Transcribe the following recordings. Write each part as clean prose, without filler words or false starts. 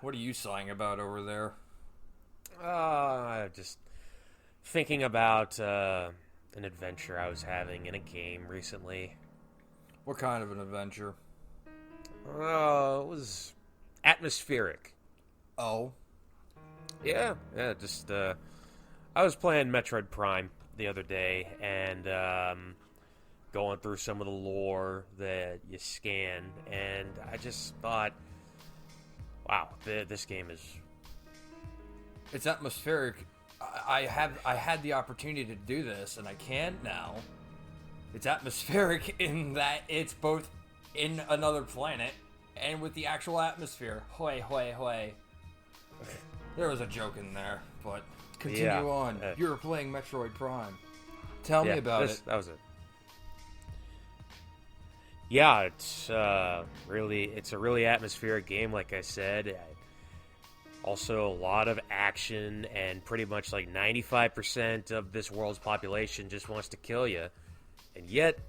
What are you sighing about over there? Just thinking about an adventure I was having in a game recently. What kind of an adventure? It was atmospheric. Oh. Yeah, just I was playing Metroid Prime the other day and going through some of the lore that you scan, and I just thought, wow, this game is. It's atmospheric. I had the opportunity to do this, and I can't now. It's atmospheric in that it's both in another planet and with the actual atmosphere. Hoy, hoy, hoy. There was a joke in there, but continue on. You were playing Metroid Prime. Tell me about it. That was it. Yeah, it's a really atmospheric game, like I said. Also, a lot of action, and pretty much like 95% of this world's population just wants to kill you, and yet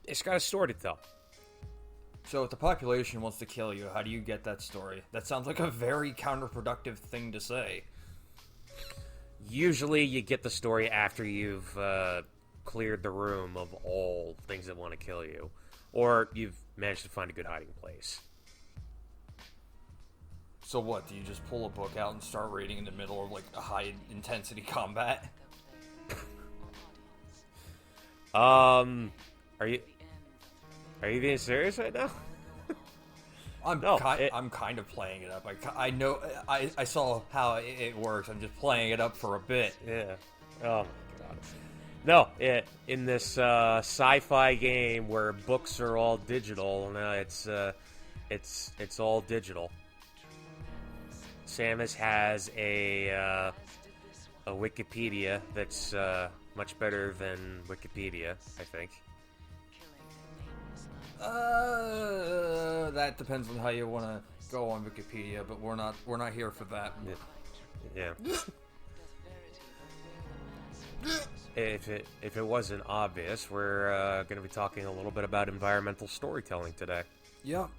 it's got a story to tell. So if the population wants to kill you, how do you get that story? That sounds like a very counterproductive thing to say. Usually you get the story after you've cleared the room of all things that want to kill you, or you've managed to find a good hiding place. So what, do you just pull a book out and start reading in the middle of like a high intensity combat? Are you being serious right now? I'm kind of playing it up. I know I saw how it works. I'm just playing it up for a bit. Yeah. Oh my god. No, in this sci-fi game where books are all digital, no, it's all digital. Samus has a Wikipedia that's much better than Wikipedia, I think. That depends on how you want to go on Wikipedia, but we're not here for that. Yeah. If it wasn't obvious, we're going to be talking a little bit about environmental storytelling today. Yeah.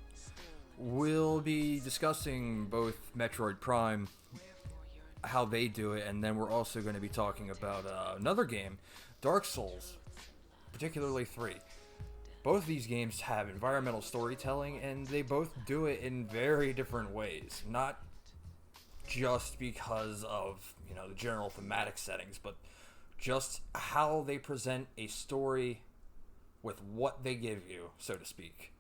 We'll be discussing both Metroid Prime, how they do it, and then we're also going to be talking about another game, Dark Souls, particularly 3. Both of these games have environmental storytelling, and they both do it in very different ways. Not just because of, the general thematic settings, but just how they present a story with what they give you, so to speak.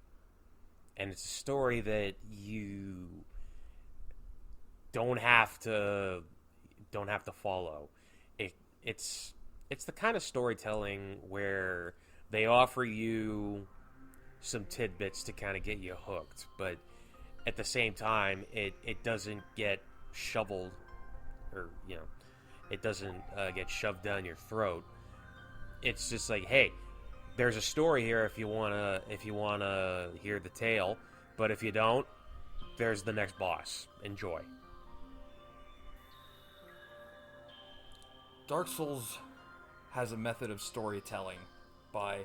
And it's a story that you don't have to follow. It's the kind of storytelling where they offer you some tidbits to kind of get you hooked, but at the same time, it doesn't get shoveled, or it doesn't get shoved down your throat. It's just like, hey, there's a story here if you wanna hear the tale, but if you don't, there's the next boss. Enjoy. Dark Souls has a method of storytelling by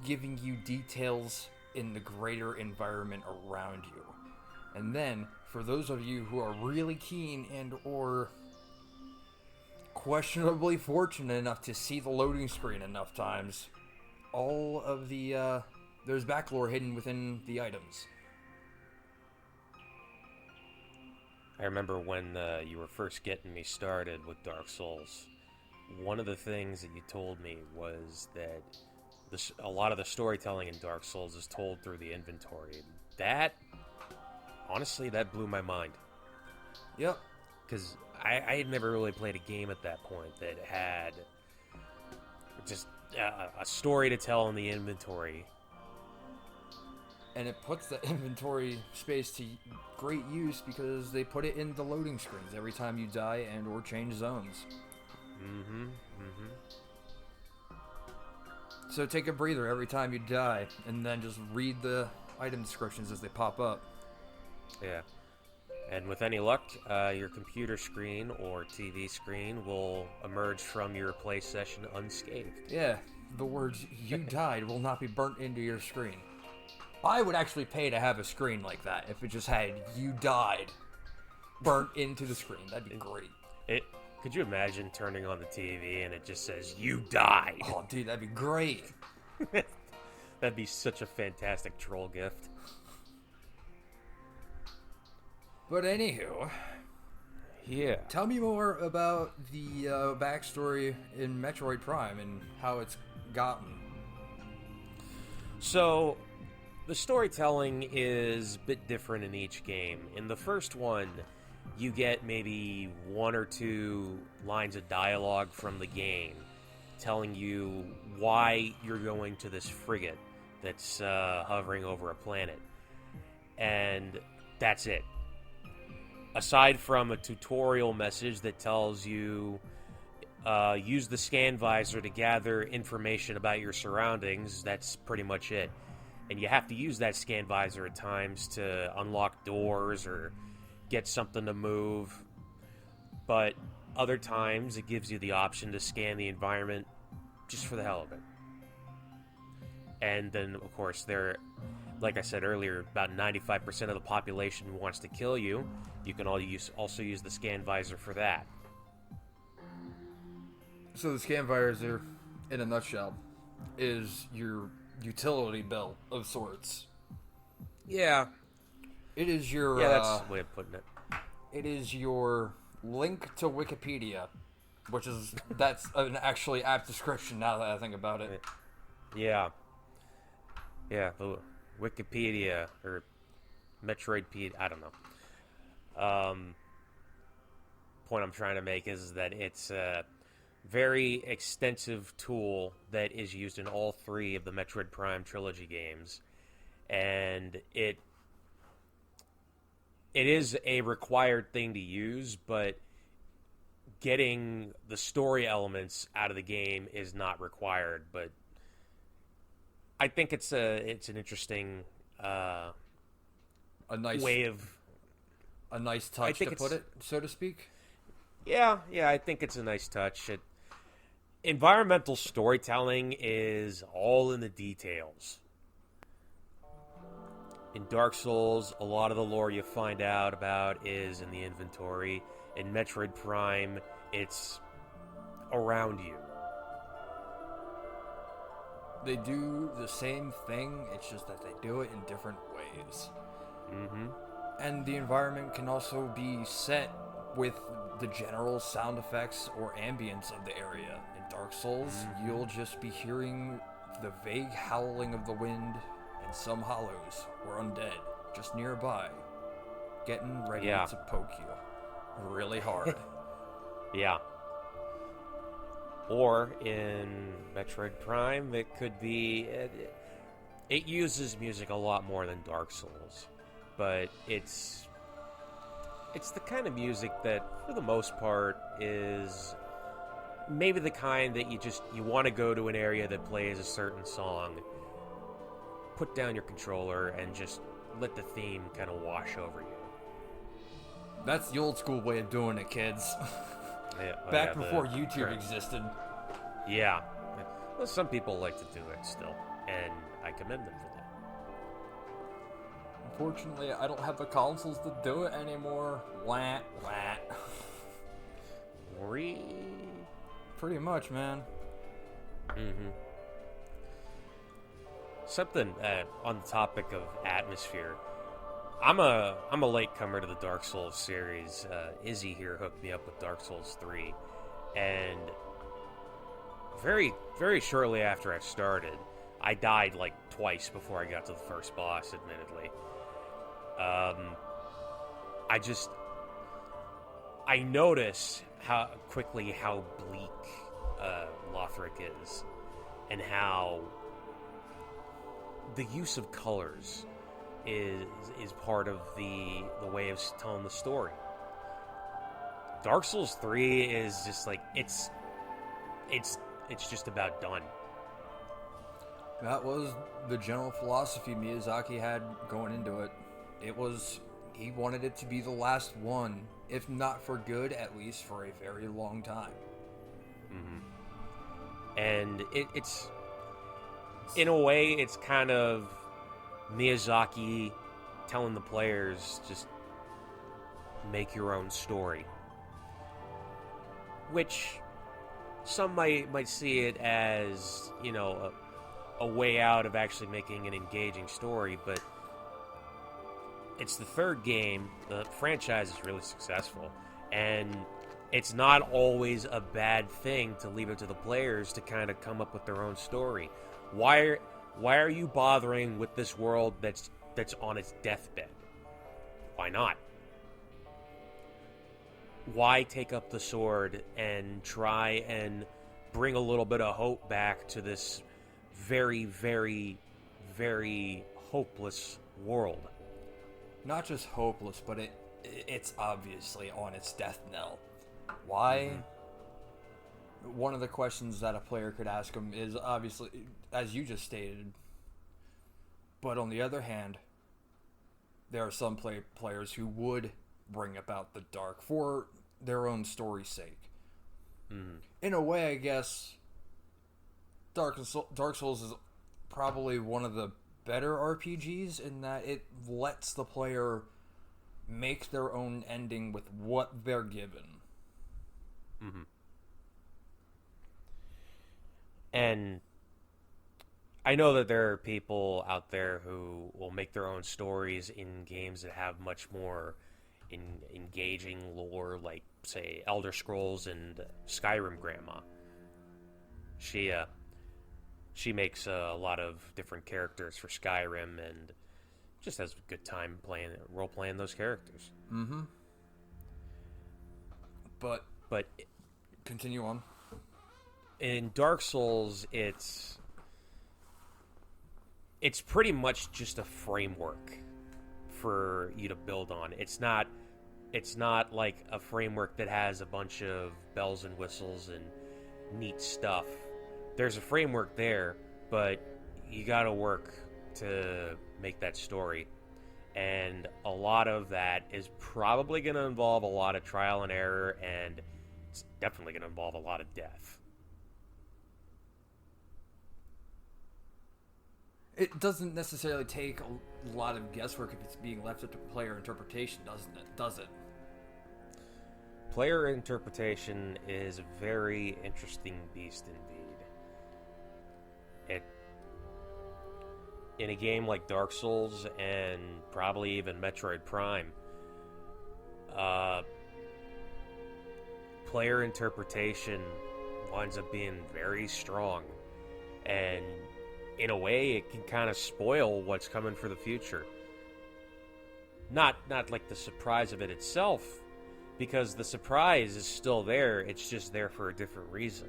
giving you details in the greater environment around you. And then, for those of you who are really keen and or questionably fortunate enough to see the loading screen enough times, all of the, there's backlore hidden within the items. I remember when you were first getting me started with Dark Souls, one of the things that you told me was that a lot of the storytelling in Dark Souls is told through the inventory. Honestly, that blew my mind. Yep. Because I had never really played a game at that point that had just a story to tell in the inventory. And it puts the inventory space to great use because they put it in the loading screens every time you die and or change zones. So take a breather every time you die, and then just read the item descriptions as they pop up. Yeah. And with any luck, your computer screen or TV screen will emerge from your play session unscathed. Yeah, the words, "you died," will not be burnt into your screen. I would actually pay to have a screen like that if it just had, "you died." burnt into the screen. That'd be great. Could you imagine turning on the TV and it just says, "You died"? Oh, dude, that'd be great. That'd be such a fantastic troll gift. But anywho, yeah. Tell me more about the backstory in Metroid Prime and how it's gotten. So, the storytelling is a bit different in each game. In the first one, you get maybe 1 or 2 lines of dialogue from the game telling you why you're going to this frigate that's hovering over a planet. And that's it. Aside from a tutorial message that tells you use the scan visor to gather information about your surroundings, that's pretty much it. And you have to use that scan visor at times to unlock doors or get something to move. But other times it gives you the option to scan the environment just for the hell of it. And then, of course, like I said earlier, about 95% of the population wants to kill you. You can also use the scan visor for that. So the scan visor, in a nutshell, is your utility belt of sorts. Yeah. It is your... Yeah, that's the way of putting it. It is your link to Wikipedia, that's an actually apt description now that I think about it. Yeah. Yeah, the Wikipedia, or Metroidpedia, I don't know. Point I'm trying to make is that it's a very extensive tool that is used in all 3 of the Metroid Prime trilogy games, and it is a required thing to use, but getting the story elements out of the game is not required. But I think it's an interesting a nice touch to put it, so to speak. Yeah, I think it's a nice touch. Environmental storytelling is all in the details. In Dark Souls, a lot of the lore you find out about is in the inventory. In Metroid Prime, it's around you. They do the same thing, it's just that they do it in different ways. Mm-hmm. And the environment can also be set with the general sound effects or ambience of the area. In Dark Souls, you'll just be hearing the vague howling of the wind and some hollows or undead just nearby, getting ready to poke you really hard. Yeah. Or in Metroid Prime, it could be... It uses music a lot more than Dark Souls, but it's the kind of music that, for the most part, is maybe the kind that you want to go to an area that plays a certain song, put down your controller, and just let the theme kind of wash over you. That's the old school way of doing it, kids. Back before YouTube existed. Yeah. Well, some people like to do it still, and I commend them for that. Unfortunately, I don't have the consoles to do it anymore. Wah. Pretty much, man. Mm-hmm. Something on the topic of atmosphere. I'm a latecomer to the Dark Souls series. Izzy here hooked me up with Dark Souls 3, and very, very shortly after I started, I died like twice before I got to the first boss, admittedly. I notice how bleak Lothric is, and how the use of colors is part of the way of telling the story. Dark Souls 3 is just like it's just about done. That was the general philosophy Miyazaki had going into it. He wanted it to be the last one, if not for good, at least for a very long time. Mm-hmm. And it's in a way, it's kind of Miyazaki telling the players, just make your own story. Which some might see it as, you know, a way out of actually making an engaging story, but it's the third game. The franchise is really successful, and it's not always a bad thing to leave it to the players to kind of come up with their own story. Why are you bothering with this world that's on its deathbed? Why not? Why take up the sword and try and bring a little bit of hope back to this very, very, very hopeless world? Not just hopeless, but it's obviously on its death knell. Why? Mm-hmm. One of the questions that a player could ask him is obviously, as you just stated, but on the other hand, there are some players who would bring about the dark for their own story's sake. Mm. In a way, I guess Dark Souls is probably one of the better RPGs in that it lets the player make their own ending with what they're given. Mm-hmm. And I know that there are people out there who will make their own stories in games that have much more engaging lore, like, say, Elder Scrolls and Skyrim Grandma. She makes a lot of different characters for Skyrim and just has a good time role-playing those characters. Mm-hmm. But continue on. In Dark Souls, it's pretty much just a framework for you to build on. It's not like a framework that has a bunch of bells and whistles and neat stuff. There's a framework there, but you gotta work to make that story. And a lot of that is probably going to involve a lot of trial and error, and it's definitely going to involve a lot of death. It doesn't necessarily take a lot of guesswork if it's being left up to player interpretation, doesn't it? Does it? Player interpretation is a very interesting beast indeed. In a game like Dark Souls and probably even Metroid Prime, player interpretation winds up being very strong, and in a way it can kind of spoil what's coming for the future. Not like the surprise of it itself, because the surprise is still there, it's just there for a different reason.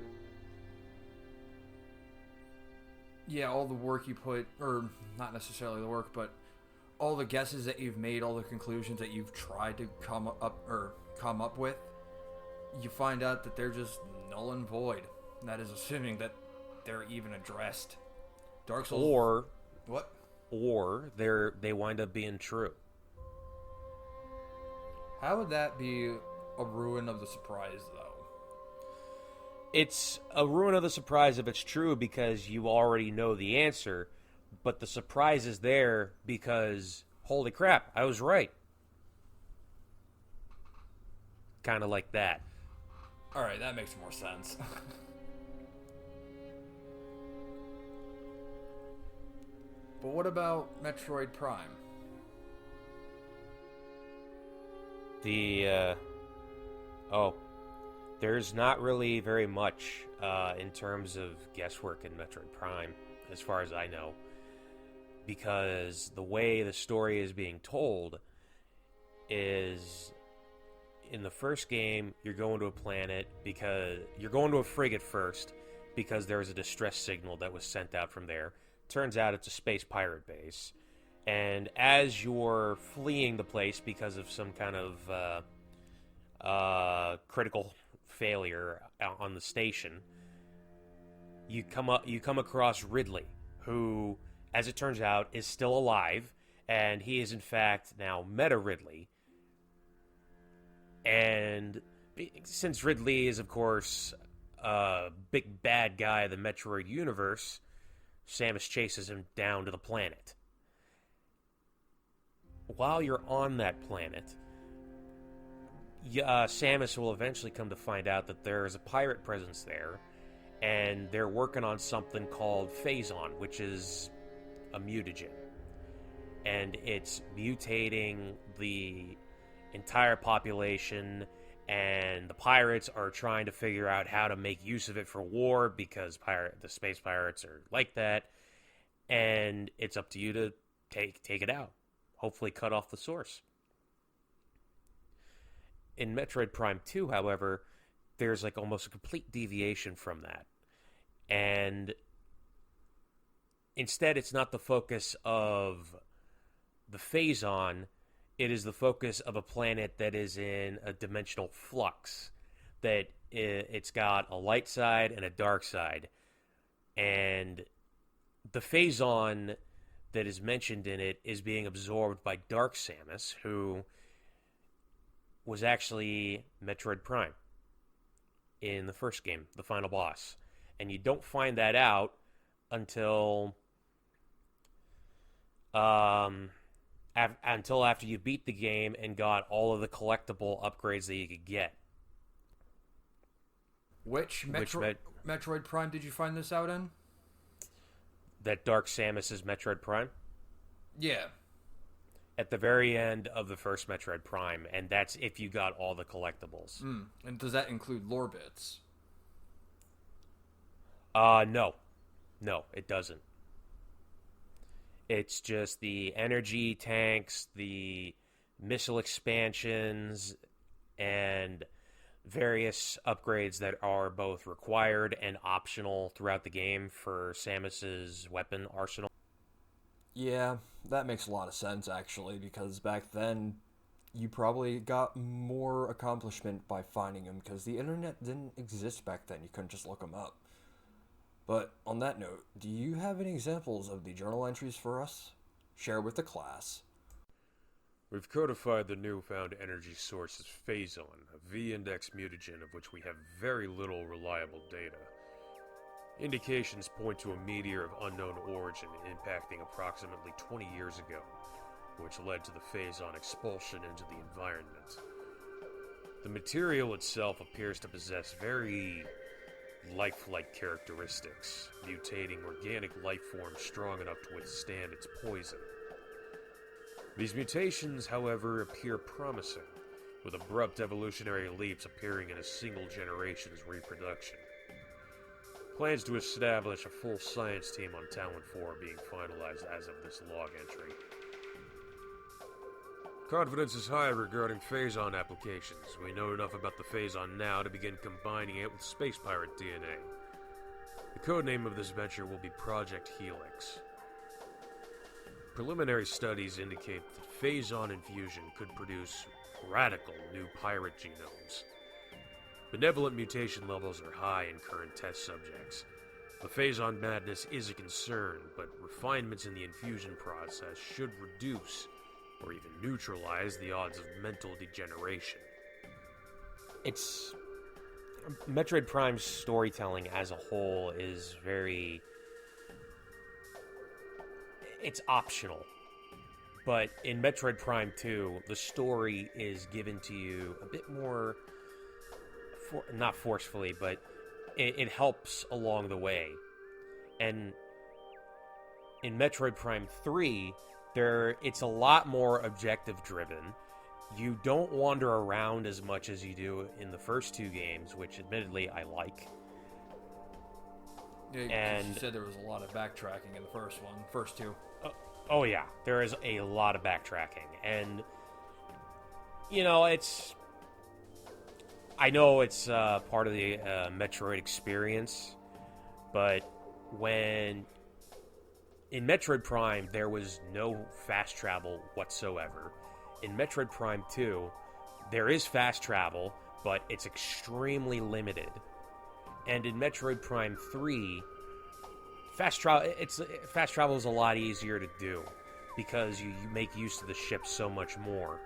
Yeah, all the work you put, or not necessarily the work, but all the guesses that you've made, all the conclusions that you've tried to come up with, you find out that they're just null and void. And that is assuming that they're even addressed. Dark Souls. Or they wind up being true. How would that be a ruin of the surprise, though? It's a ruin of the surprise if it's true because you already know the answer, but the surprise is there because, holy crap, I was right. Kind of like that. Alright, that makes more sense. But what about Metroid Prime? There's not really very much in terms of guesswork in Metroid Prime, as far as I know, because the way the story is being told is, in the first game, you're going to a planet because you're going to a frigate first because there was a distress signal that was sent out from there. Turns out it's a space pirate base, and as you're fleeing the place because of some kind of critical failure on the station, you come across Ridley, who, as it turns out, is still alive, and he is in fact now Meta Ridley. And since Ridley is, of course, a big bad guy of the Metroid universe, Samus chases him down to the planet. While you're on that planet, Samus will eventually come to find out that there is a pirate presence there, and they're working on something called Phazon, which is a mutagen. And it's mutating the entire population, and the pirates are trying to figure out how to make use of it for war, because the space pirates are like that. And it's up to you to take it out. Hopefully cut off the source. In Metroid Prime 2, however, there's like almost a complete deviation from that. And instead, it's not the focus of the Phazon, it is the focus of a planet that is in a dimensional flux. That it's got a light side and a dark side. And the Phazon that is mentioned in it is being absorbed by Dark Samus, who was actually Metroid Prime in the first game, the final boss. And you don't find that out until after you beat the game and got all of the collectible upgrades that you could get. Which Metroid Prime did you find this out in? That Dark Samus is Metroid Prime? Yeah. At the very end of the first Metroid Prime, and that's if you got all the collectibles. And does that include lore bits? No. No, it doesn't. It's just the energy tanks, the missile expansions, and various upgrades that are both required and optional throughout the game for Samus's weapon arsenal. Yeah, that makes a lot of sense, actually, because back then, you probably got more accomplishment by finding them, because the internet didn't exist back then. You couldn't just look them up. But on that note, do you have any examples of the journal entries for us? Share with the class. We've codified the newfound energy source as Phazon, a V-index mutagen of which we have very little reliable data. Indications point to a meteor of unknown origin impacting approximately 20 years ago, which led to the Phazon expulsion into the environment. The material itself appears to possess very lifelike characteristics, mutating organic life forms strong enough to withstand its poison. These mutations, however, appear promising, with abrupt evolutionary leaps appearing in a single generation's reproduction. Plans to establish a full science team on Talon 4 are being finalized as of this log entry. Confidence is high regarding Phazon applications. We know enough about the Phazon now to begin combining it with space pirate DNA. The codename of this venture will be Project Helix. Preliminary studies indicate that Phazon infusion could produce radical new pirate genomes. Benevolent mutation levels are high in current test subjects. The Phazon madness is a concern, but refinements in the infusion process should reduce or even neutralize the odds of mental degeneration. It's Metroid Prime's storytelling as a whole is very... It's optional. But in Metroid Prime 2, the story is given to you a bit more... not forcefully, but it helps along the way. And in Metroid Prime 3... it's a lot more objective driven. You don't wander around as much as you do in the first two games, which admittedly I like. Yeah, and you said there was a lot of backtracking in the first two. Oh yeah, there is a lot of backtracking, and I know it's part of the Metroid experience, but when in Metroid Prime, there was no fast travel whatsoever. In Metroid Prime 2, there is fast travel, but it's extremely limited. And in Metroid Prime 3, fast travel is a lot easier to do because you make use of the ship so much more.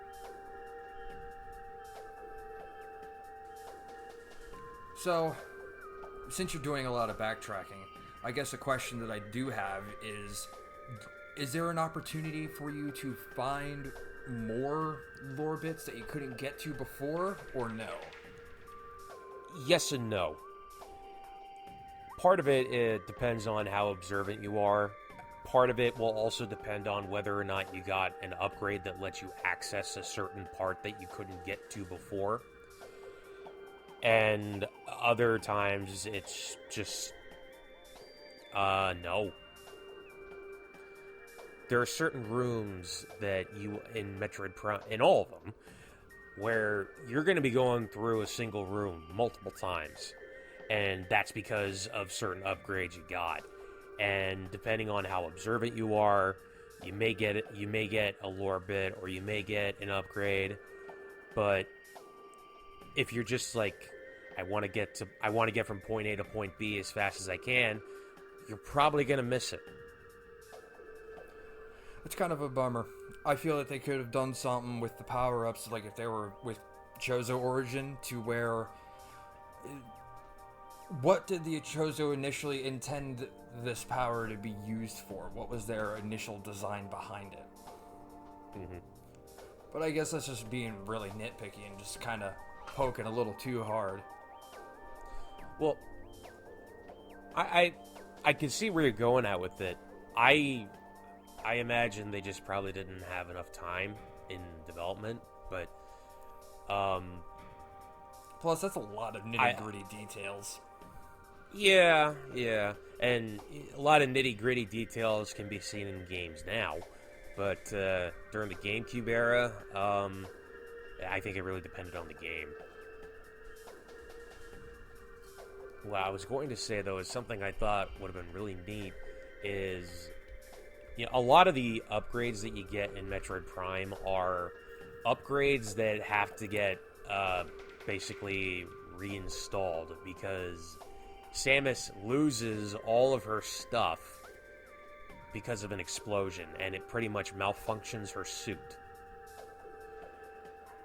So, since you're doing a lot of backtracking, I guess a question that I do have is there an opportunity for you to find more lore bits that you couldn't get to before, or no? Yes and no. Part of it depends on how observant you are. Part of it will also depend on whether or not you got an upgrade that lets you access a certain part that you couldn't get to before. And other times it's just no. There are certain rooms that you in Metroid Prime, in all of them, where you're going to be going through a single room multiple times, and that's because of certain upgrades you got. And depending on how observant you are, you may get a lore bit, or you may get an upgrade. But if you're just like, I want to get from point A to point B as fast as I can, you're probably going to miss it. It's kind of a bummer. I feel that they could have done something with the power-ups, like if they were with Chozo Origin, to where... What did the Chozo initially intend this power to be used for? What was their initial design behind it? Mm-hmm. But I guess that's just being really nitpicky and just kind of poking a little too hard. Well, I can see where you're going at with it. I imagine they just probably didn't have enough time in development, but plus that's a lot of nitty-gritty details. Yeah, and a lot of nitty-gritty details can be seen in games now, but during the GameCube era, I think it really depended on the game. What I was going to say, though, is something I thought would have been really neat is, you know, a lot of the upgrades that you get in Metroid Prime are upgrades that have to get basically reinstalled because Samus loses all of her stuff because of an explosion, and it pretty much malfunctions her suit.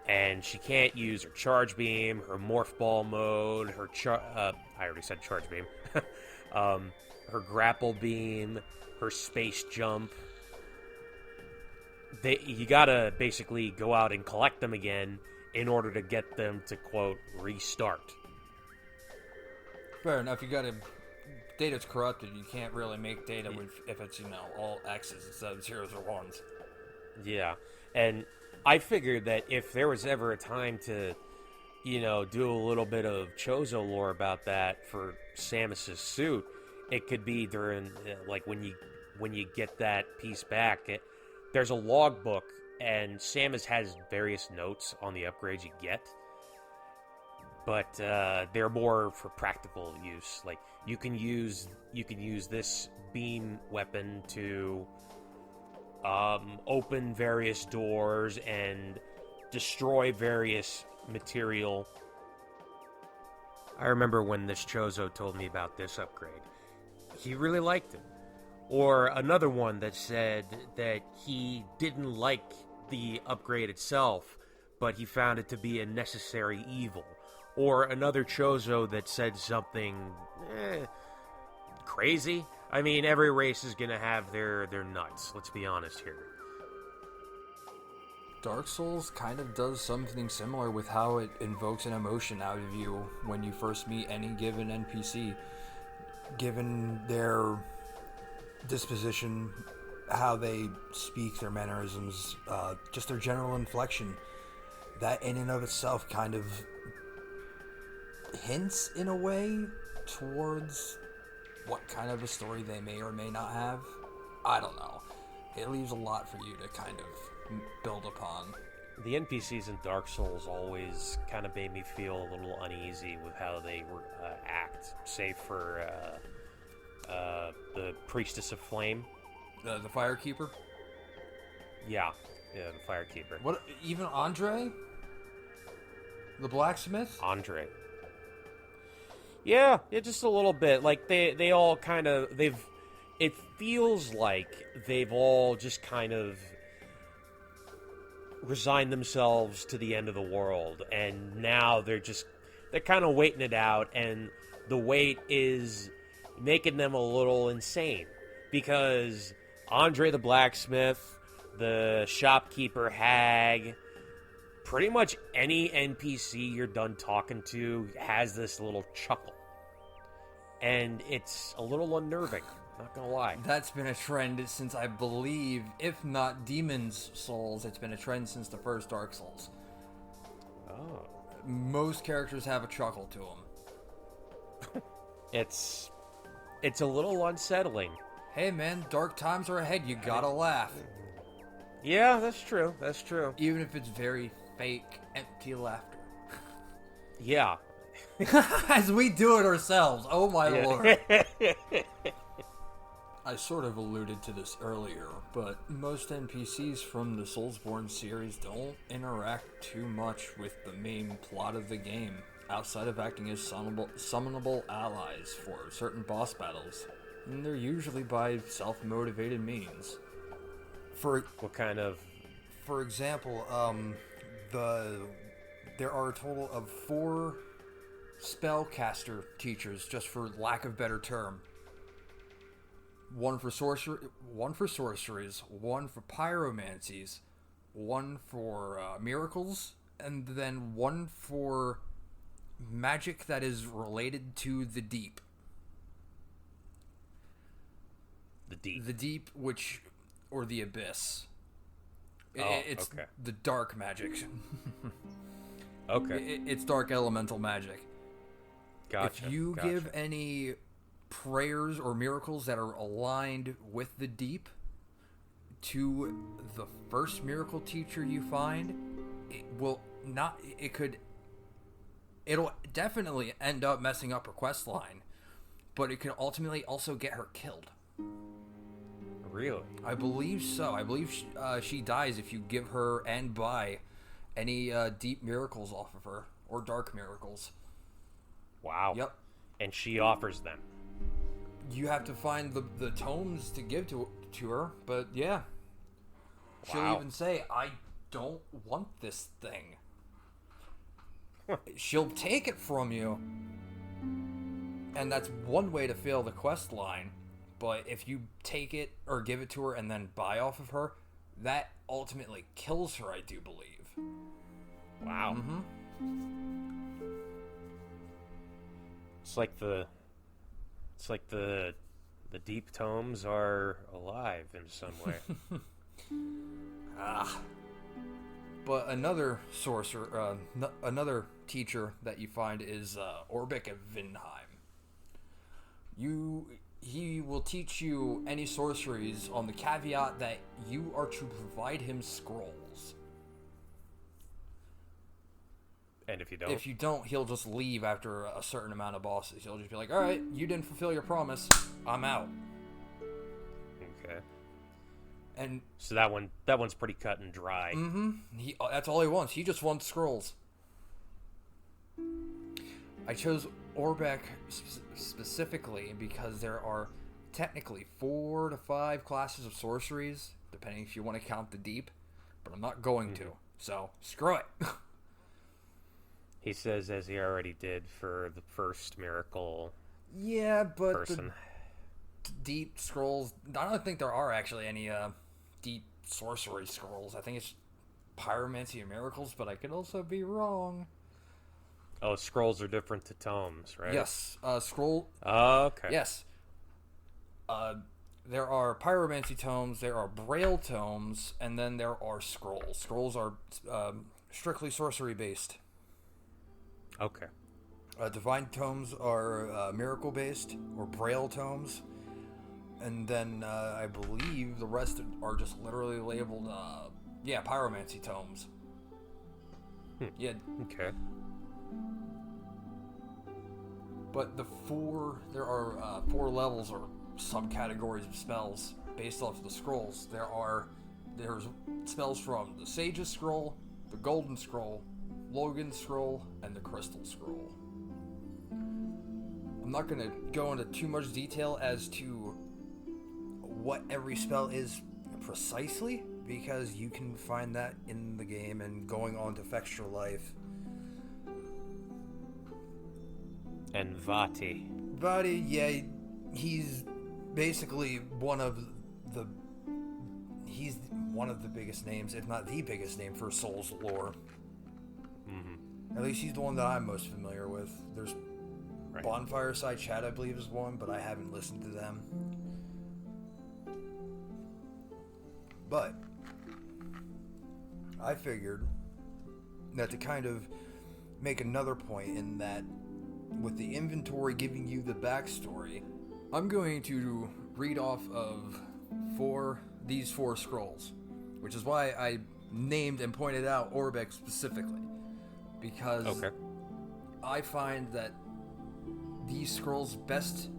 And she can't use her charge beam, her morph ball mode, her I already said charge beam, her grapple beam, her space jump. You gotta basically go out and collect them again in order to get them to, quote, restart. Fair enough. You gotta... Data's corrupted. You can't really make data if it's, you know, all X's instead of zeros or ones. Yeah. And I figured that if there was ever a time to, you know, do a little bit of Chozo lore about that for Samus's suit, it could be during, like, when you get that piece back. There's a logbook, and Samus has various notes on the upgrades you get, but they're more for practical use. Like, you can use this beam weapon to open various doors and destroy various material. I remember when this Chozo told me about this upgrade. He really liked it. Or another one that said that he didn't like the upgrade itself, but he found it to be a necessary evil. Or another Chozo that said something crazy. I mean, every race is going to have their nuts, let's be honest here. Dark Souls kind of does something similar with how it invokes an emotion out of you when you first meet any given NPC. Given their disposition, how they speak, their mannerisms, just their general inflection, that in and of itself kind of hints in a way towards what kind of a story they may or may not have. I don't know. It leaves a lot for you to kind of build upon. The NPCs in Dark Souls always kind of made me feel a little uneasy with how they act, save for the Priestess of Flame. The Firekeeper? Yeah, the Firekeeper. What? Even Andre? The blacksmith? Andre. Yeah, just a little bit. Like, they all kind of, it feels like they've all just kind of resigned themselves to the end of the world, and now they're kind of waiting it out, and the wait is making them a little insane, because Andre the blacksmith the shopkeeper hag, pretty much any NPC you're done talking to has this little chuckle. And it's a little unnerving, not gonna lie. That's been a trend since, I believe, if not Demon's Souls, it's been a trend since the first Dark Souls. Oh. Most characters have a chuckle to them. It's a little unsettling. Hey man, dark times are ahead, you gotta laugh. Yeah, that's true. That's true. Even if it's very fake, empty laughter. Yeah. As we do it ourselves, oh my lord. I sort of alluded to this earlier, but most NPCs from the Soulsborne series don't interact too much with the main plot of the game, outside of acting as summonable allies for certain boss battles. And they're usually by self-motivated means. What kind of... For example, there are a total of 4 spellcaster teachers, just for lack of better term. One for sorceries, one for pyromancies, one for miracles, and then one for magic that is related to the deep. The deep, or the abyss. It's okay. the dark magic. Okay. It's dark elemental magic. Gotcha. If you give any prayers or miracles that are aligned with the deep to the first miracle teacher you find, it'll definitely end up messing up her quest line, but it could ultimately also get her killed. Really? I believe so. I believe she dies if you give her and buy any deep miracles off of her, or dark miracles. Wow. Yep. And she offers them. You have to find the tomes to give to her, but yeah. She'll Wow. even say, I don't want this thing. She'll take it from you, and that's one way to fail the quest line. But if you take it or give it to her and then buy off of her, that ultimately kills her, I do believe. Wow. Mm-hmm. It's like the deep tomes are alive in some way. But another sorcerer, another teacher that you find is Orbic of Vinheim. He will teach you any sorceries on the caveat that you are to provide him scrolls. And if you don't? If you don't, he'll just leave after a certain amount of bosses. He'll just be like, alright, you didn't fulfill your promise. I'm out. Okay. And so that one's pretty cut and dry. Mm-hmm. That's all he wants. He just wants scrolls. I chose Orbeck specifically because there are technically 4 to 5 classes of sorceries, depending if you want to count the deep, but I'm not going to. So, screw it. He says, as he already did for the first miracle. Yeah, but person. The deep scrolls, I don't think there are actually any deep sorcery scrolls. I think it's pyromancy and miracles, but I could also be wrong. Oh, scrolls are different to tomes, right? Yes, scroll. Okay. Yes. There are pyromancy tomes, there are braille tomes, and then there are scrolls. Scrolls are strictly sorcery based. Okay. Divine tomes are miracle based, or braille tomes, and then I believe the rest are just literally labeled, pyromancy tomes. Yeah. Okay. But there are 4 levels or subcategories of spells based off of the scrolls. There's spells from the Sage's Scroll, the Golden Scroll, Logan's Scroll, and the Crystal Scroll. I'm not going to go into too much detail as to what every spell is precisely, because you can find that in the game and going on to Fextra Life. And Vati. Vati, yeah, he's basically one of the... he's one of the biggest names, if not the biggest name for Souls lore. Mm-hmm. At least he's the one that I'm most familiar with. There's Bonfire Side Chat, I believe, is one, but I haven't listened to them. But I figured that to kind of make another point in that, with the inventory giving you the backstory, I'm going to read off of these four scrolls, which is why I named and pointed out Orbeck specifically, because I find that these scrolls best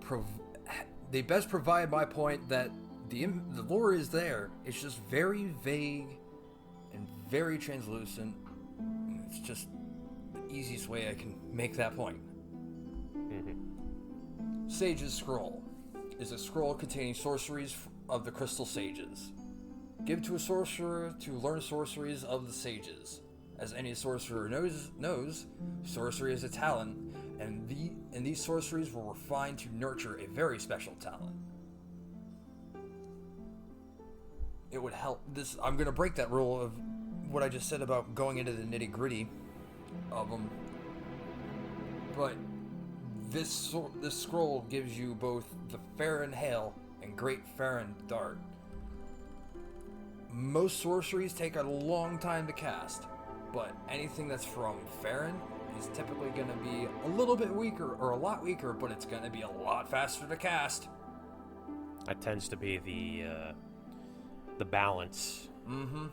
provide my point that the lore is there. It's just very vague and very translucent. And it's just the easiest way I can make that point. Mm-hmm. Sage's Scroll is a scroll containing sorceries of the Crystal Sages. Give to a sorcerer to learn sorceries of the Sages. As any sorcerer knows, sorcery is a talent, and these sorceries will refine to nurture a very special talent. It would help this. I'm going to break that rule of what I just said about going into the nitty-gritty of them. But this scroll gives you both the Farron Hail and Great Farron Dart. Most sorceries take a long time to cast, but anything that's from Farron is typically going to be a little bit weaker, or a lot weaker, but it's going to be a lot faster to cast. That tends to be the balance. Mm-hmm.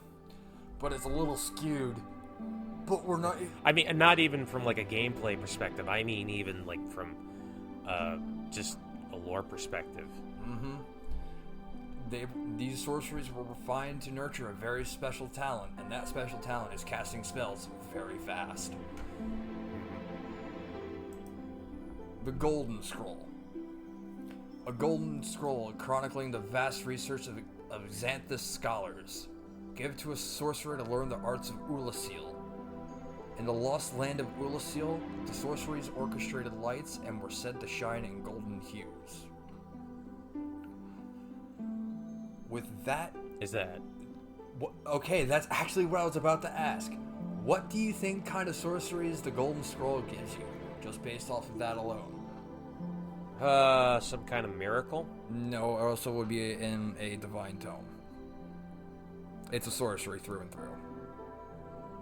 But it's a little skewed. But we're not... I mean, not even from like a gameplay perspective. I mean, even like from just a lore perspective. Mm-hmm. These sorceries were refined to nurture a very special talent, and that special talent is casting spells very fast. The Golden Scroll. A golden scroll chronicling the vast research of Xanthus scholars. Give to a sorcerer to learn the arts of Ulasil. In the lost land of Ulasil, the sorceries orchestrated lights and were said to shine in golden hues. With that... Is that... Okay, that's actually what I was about to ask. What do you think kind of sorceries the Golden Scroll gives you, just based off of that alone? Some kind of miracle? No, it also would be in a Divine Tome. It's a sorcery through and through.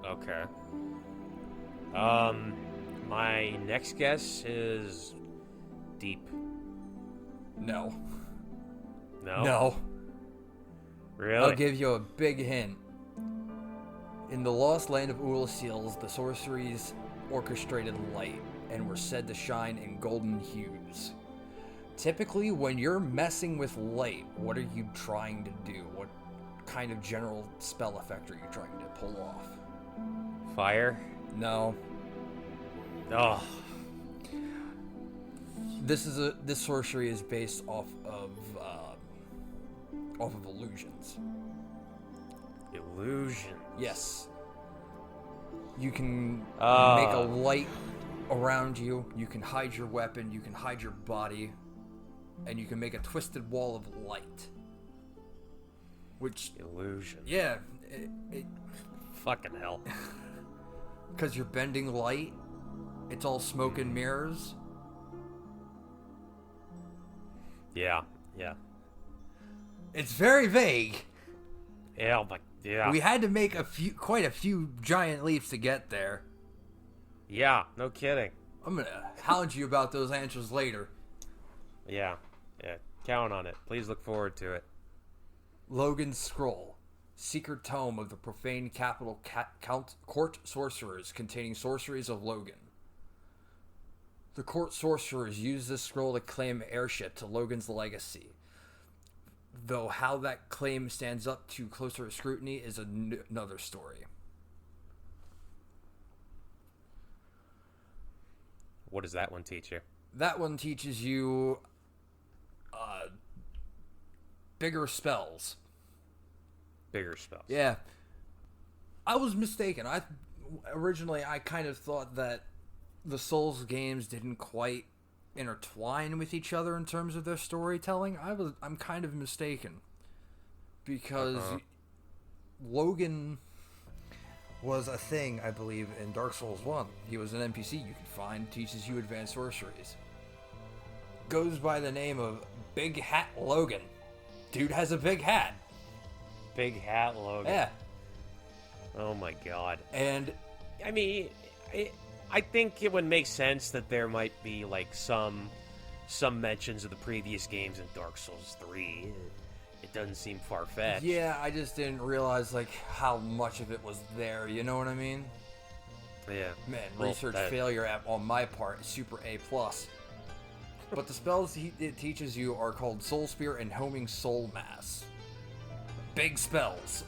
Okay. My next guess is deep. No. No? No. Really? I'll give you a big hint. In the lost land of Ulasil, the sorceries orchestrated light and were said to shine in golden hues. Typically, when you're messing with light, what are you trying to do? What kind of general spell effect are you trying to pull off? Fire? No. Oh. This sorcery is based off of illusions. Illusion. Yes. You can make a light around you. You can hide your weapon. You can hide your body. And you can make a twisted wall of light. Which... Illusion. Yeah. Fucking hell. Because you're bending light. It's all smoke and mirrors. Yeah. Yeah. It's very vague. Yeah, but yeah. We had to make quite a few giant leaps to get there. Yeah, no kidding. I'm gonna hound you about those answers later. Yeah. Yeah. Count on it. Please look forward to it. Logan's Scroll. Secret tome of the profane capital court sorcerers containing sorceries of Logan. The court sorcerers use this scroll to claim heirship to Logan's legacy. Though how that claim stands up to closer scrutiny is another story. What does that one teach you? That one teaches you bigger spells. Bigger spells. Yeah. I was mistaken. Originally I kind of thought that the Souls games didn't quite intertwine with each other in terms of their storytelling, I'm kind of mistaken. Because Logan was a thing, I believe, in Dark Souls 1. He was an NPC you could find, teaches you advanced sorceries. Goes by the name of Big Hat Logan. Dude has a big hat. Big Hat Logan. Yeah. Oh my god. And I mean, I think it would make sense that there might be like some mentions of the previous games in Dark Souls 3. It doesn't seem far-fetched. yeah, I just didn't realize like how much of it was there, you know what I mean? Yeah. Man, Well, research failure on my part, super A+. But the spells it teaches you are called Soul Spear and Homing Soul Mass. Big spells.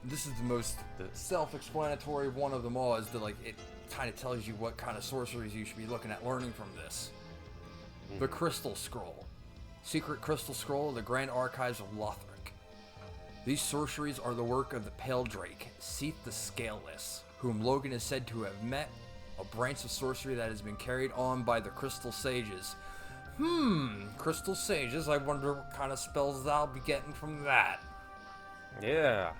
This is the most self-explanatory one of them all, is that like it kind of tells you what kind of sorceries you should be looking at learning from this. The Crystal Scroll. Secret Crystal Scroll of the Grand Archives of Lothric. These sorceries are the work of the Pale Drake, Seath the Scaleless, whom Logan is said to have met, a branch of sorcery that has been carried on by the Crystal Sages. Crystal Sages, I wonder what kind of spells I'll be getting from that. Yeah.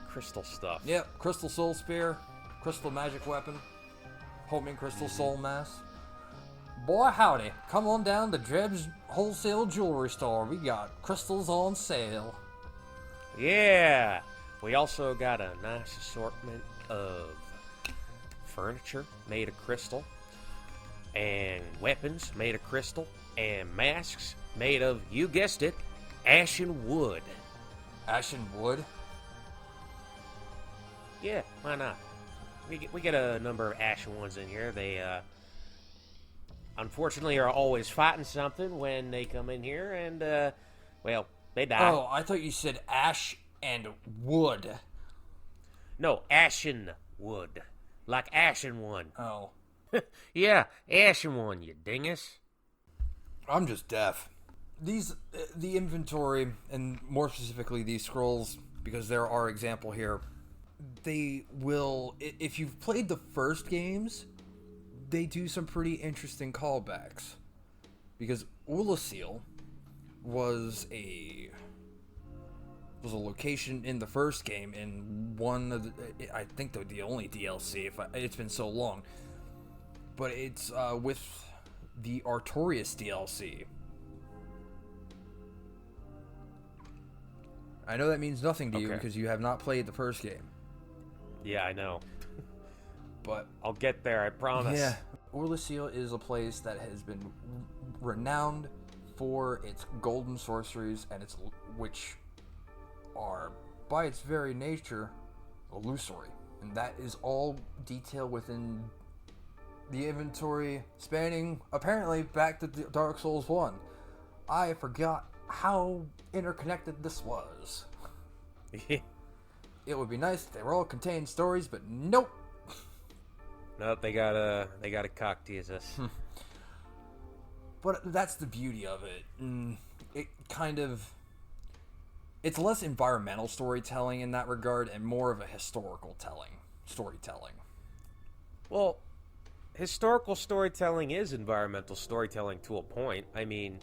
Crystal stuff. Yep, Crystal Soul Spear, Crystal Magic Weapon, Homing Crystal Soul Mass. Boy howdy, come on down to Dreb's Wholesale Jewelry Store. We got crystals on sale. Yeah. We also got a nice assortment of furniture made of crystal, and weapons made of crystal, and masks made of, you guessed it, ashen wood. Ashen Wood? Yeah, why not? We get a number of ashen ones in here. They unfortunately are always fighting something when they come in here, and well, they die. Oh, I thought you said ash and wood. No, ashen wood. Like ashen one. Oh. Yeah, ashen one, you dingus. I'm just deaf. The inventory, and more specifically these scrolls, because there are example here, they will, if you've played the first games, they do some pretty interesting callbacks. Because Ulasil was a location in the first game, in one of the, I think the only DLC, it's been so long. But it's with the Artorias DLC. I know that means nothing to you because you have not played the first game. Yeah, I know. But I'll get there, I promise. yeah, Ulasil is a place that has been renowned for its golden sorceries, and which are, by its very nature, illusory. And that is all detailed within the inventory, spanning, apparently, back to Dark Souls 1. I forgot how interconnected this was. It would be nice if they were all contained stories, but nope. Nope, they gotta cock tease us. But that's the beauty of it. It kind of, it's less environmental storytelling in that regard, and more of a historical storytelling. Well, historical storytelling is environmental storytelling to a point. I mean,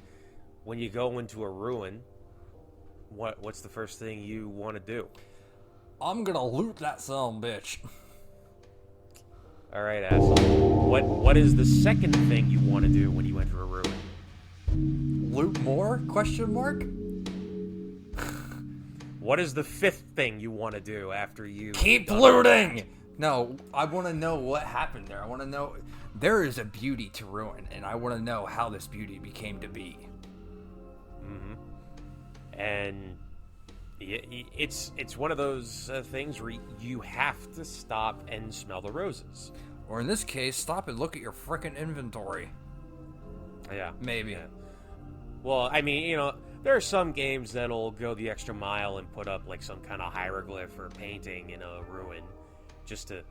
when you go into a ruin, what's the first thing you want to do? I'm gonna loot that son of a bitch. All right, asshole. What is the second thing you want to do when you enter a ruin? Loot more? Question mark? What is the fifth thing you want to do after you Keep looting! No, I want to know what happened there. I want to know. There is a beauty to ruin, and I want to know how this beauty became to be. And it's one of those things where you have to stop and smell the roses. Or in this case, stop and look at your frickin' inventory. Yeah. Maybe. Yeah. Well, I mean, you know, there are some games that'll go the extra mile and put up like some kind of hieroglyph or painting in a ruin just to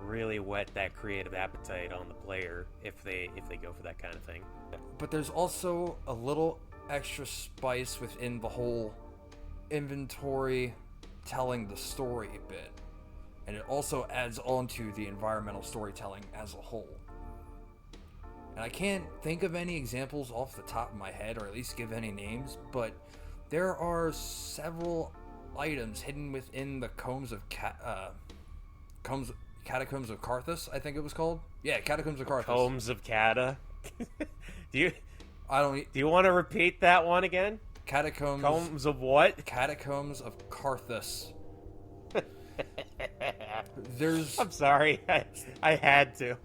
really whet that creative appetite on the player if they go for that kind of thing. But there's also a little extra spice within the whole inventory telling the story a bit. and it also adds on to the environmental storytelling as a whole. And I can't think of any examples off the top of my head, or at least give any names, but there are several items hidden within the Catacombs of Carthus, I think it was called. Yeah, Catacombs of Carthus. Combs of Cata. Do Do you want to repeat that one again? Catacombs. Combs of what? Catacombs of Carthus. I'm sorry, I had to.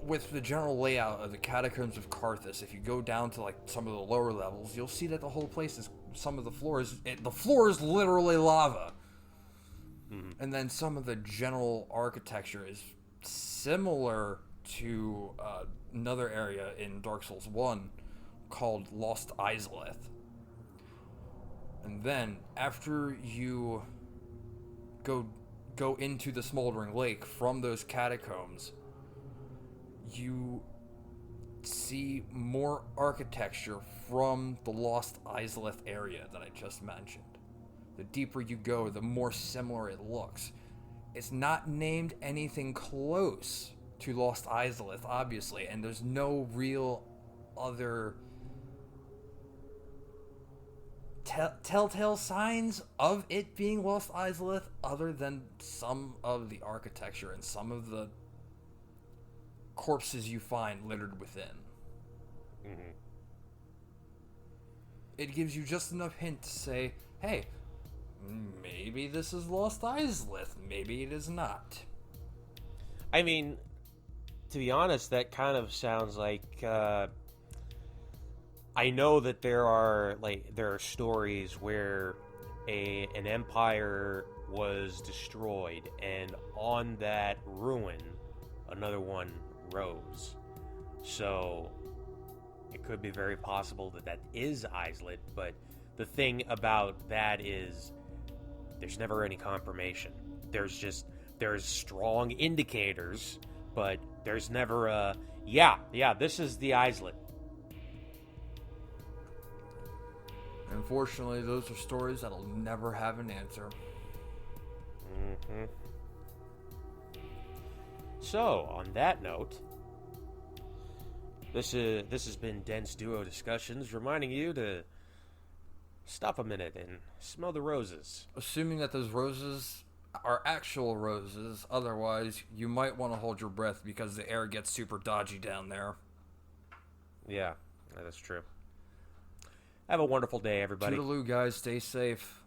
With the general layout of the Catacombs of Carthus, if you go down to like some of the lower levels, you'll see that the whole place is, some of the floors, the floor is literally lava. Mm-hmm. And then some of the general architecture is similar to another area in Dark Souls 1 called Lost Izalith. And then after you go into the Smoldering Lake from those catacombs, you see more architecture from the Lost Izalith area that I just mentioned. The deeper you go, the more similar it looks. It's not named anything close to Lost Izalith, obviously, and there's no real other telltale signs of it being Lost Izalith other than some of the architecture and some of the corpses you find littered within. Mm-hmm. It gives you just enough hint to say, hey, maybe this is Lost Izalith, maybe it is not. I mean, to be honest, that kind of sounds like I know that there are stories where an empire was destroyed, and on that ruin, another one rose. So it could be very possible that is Izalith, but the thing about that is there's never any confirmation. There's strong indicators, but there's never a yeah, this is the Izalith. Unfortunately, those are stories that'll never have an answer. Mm-hmm. So, on that note, this has been Dense Duo Discussions, reminding you to stop a minute and smell the roses. Assuming that those roses are actual roses, otherwise you might want to hold your breath because the air gets super dodgy down there. Yeah, that is true. Have a wonderful day, everybody. Toodaloo, guys. Stay safe.